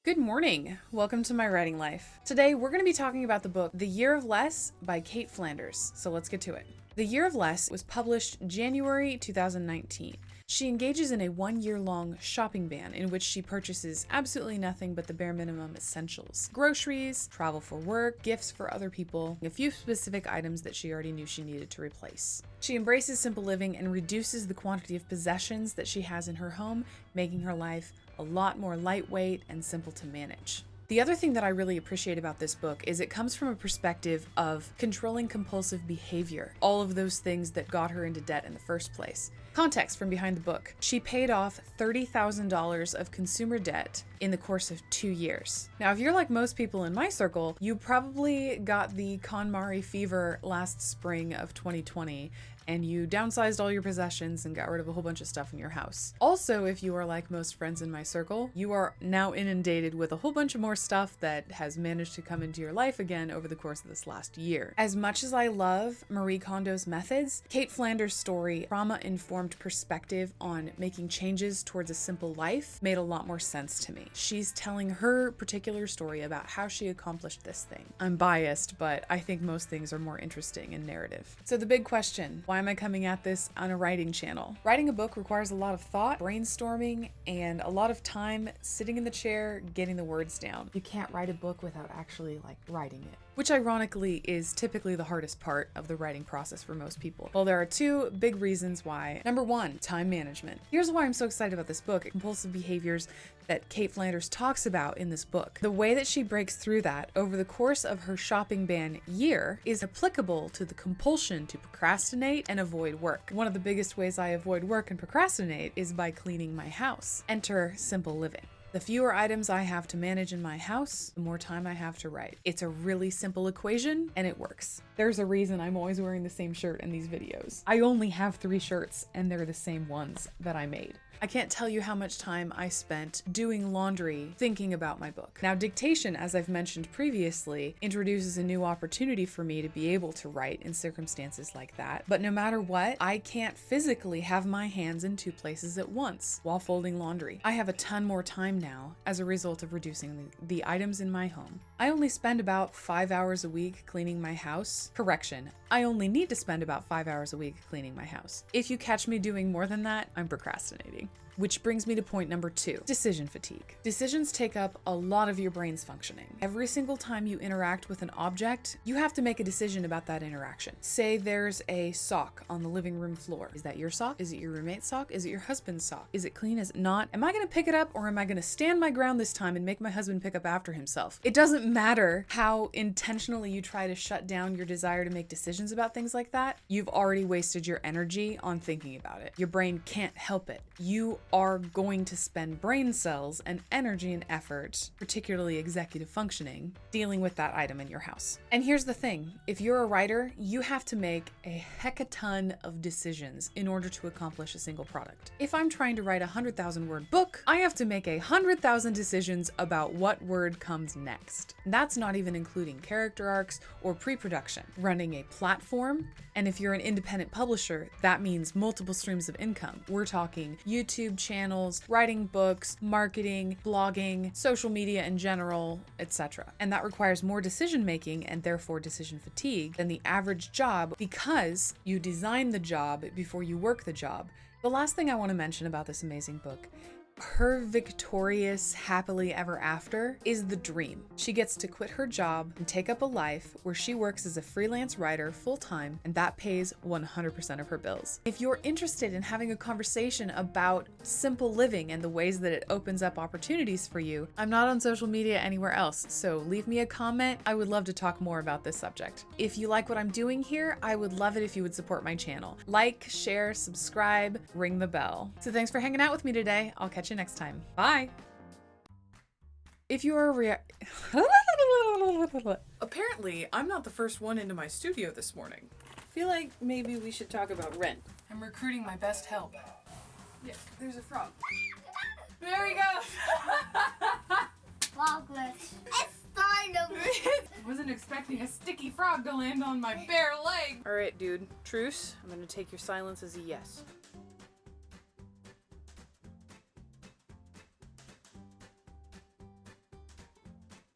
Good morning. Welcome to my writing life. Today we're going to be talking about the book The Year of Less by Cait Flanders. So let's get to it. The Year of Less was published January 2019. She engages in a 1-year-long shopping ban in which she purchases absolutely nothing but the bare minimum essentials. Groceries, travel for work, gifts for other people, a few specific items that she already knew she needed to replace. She embraces simple living and reduces the quantity of possessions that she has in her home, making her life a lot more lightweight and simple to manage. The other thing that I really appreciate about this book is it comes from a perspective of controlling compulsive behavior, all of those things that got her into debt in the first place. Context from behind the book. She paid off $30,000 of consumer debt in the course of 2 years. Now, if you're like most people in my circle, you probably got the KonMari fever last spring of 2020 and you downsized all your possessions and got rid of a whole bunch of stuff in your house. Also, if you are like most friends in my circle, you are now inundated with a whole bunch of more stuff that has managed to come into your life again over the course of this last year. As much as I love Marie Kondo's methods, Cait Flanders' story, trauma-informed perspective on making changes towards a simple life, made a lot more sense to me. She's telling her particular story about how she accomplished this thing. I'm biased, but I think most things are more interesting in narrative. So the big question, why am I coming at this on a writing channel? Writing a book requires a lot of thought, brainstorming, and a lot of time sitting in the chair, getting the words down. You can't write a book without actually writing it, which ironically is typically the hardest part of the writing process for most people. Well, there are two big reasons why. Number one, time management. Here's why I'm so excited about this book: compulsive behaviors that Cait Flanders talks about in this book. The way that she breaks through that over the course of her shopping ban year is applicable to the compulsion to procrastinate and avoid work. One of the biggest ways I avoid work and procrastinate is by cleaning my house. Enter simple living. The fewer items I have to manage in my house, the more time I have to write. It's a really simple equation and it works. There's a reason I'm always wearing the same shirt in these videos. I only have 3 shirts and they're the same ones that I made. I can't tell you how much time I spent doing laundry, thinking about my book. Now, dictation, as I've mentioned previously, introduces a new opportunity for me to be able to write in circumstances like that. But no matter what, I can't physically have my hands in 2 places at once while folding laundry. I have a ton more time now as a result of reducing the items in my home. I only spend about 5 hours a week cleaning my house. Correction, I only need to spend about 5 hours a week cleaning my house. If you catch me doing more than that, I'm procrastinating. Which brings me to point number 2, decision fatigue. Decisions take up a lot of your brain's functioning. Every single time you interact with an object, you have to make a decision about that interaction. Say there's a sock on the living room floor. Is that your sock? Is it your roommate's sock? Is it your husband's sock? Is it clean? Is it not? Am I gonna pick it up, or am I gonna stand my ground this time and make my husband pick up after himself? It doesn't matter how intentionally you try to shut down your desire to make decisions about things like that. You've already wasted your energy on thinking about it. Your brain can't help it. You are going to spend brain cells and energy and effort, particularly executive functioning, dealing with that item in your house. And here's the thing, if you're a writer, you have to make a hecaton of decisions in order to accomplish a single product. If I'm trying to write a 100,000 word book, I have to make 100,000 decisions about what word comes next. That's not even including character arcs or pre-production. Running a platform, and if you're an independent publisher, that means multiple streams of income. We're talking YouTube channels, writing books, marketing, blogging, social media in general, etc. And that requires more decision making and therefore decision fatigue than the average job, because you design the job before you work the job. The last thing I want to mention about this amazing book: her victorious happily ever after is the dream. She gets to quit her job and take up a life where she works as a freelance writer full-time, and that pays 100% of her bills. If you're interested in having a conversation about simple living and the ways that it opens up opportunities for you, I'm not on social media anywhere else, so leave me a comment. I would love to talk more about this subject. If you like what I'm doing here, I would love it if you would support my channel. Like, share, subscribe, ring the bell. So thanks for hanging out with me today. I'll catch you next time. Bye. If you are Apparently, I'm not the first one into my studio this morning. I feel like maybe we should talk about rent. I'm recruiting my best help. Yeah, there's a frog. There he goes. Frogless. It's starting to I wasn't expecting a sticky frog to land on my bare leg. All right, dude. Truce. I'm gonna take your silence as a yes.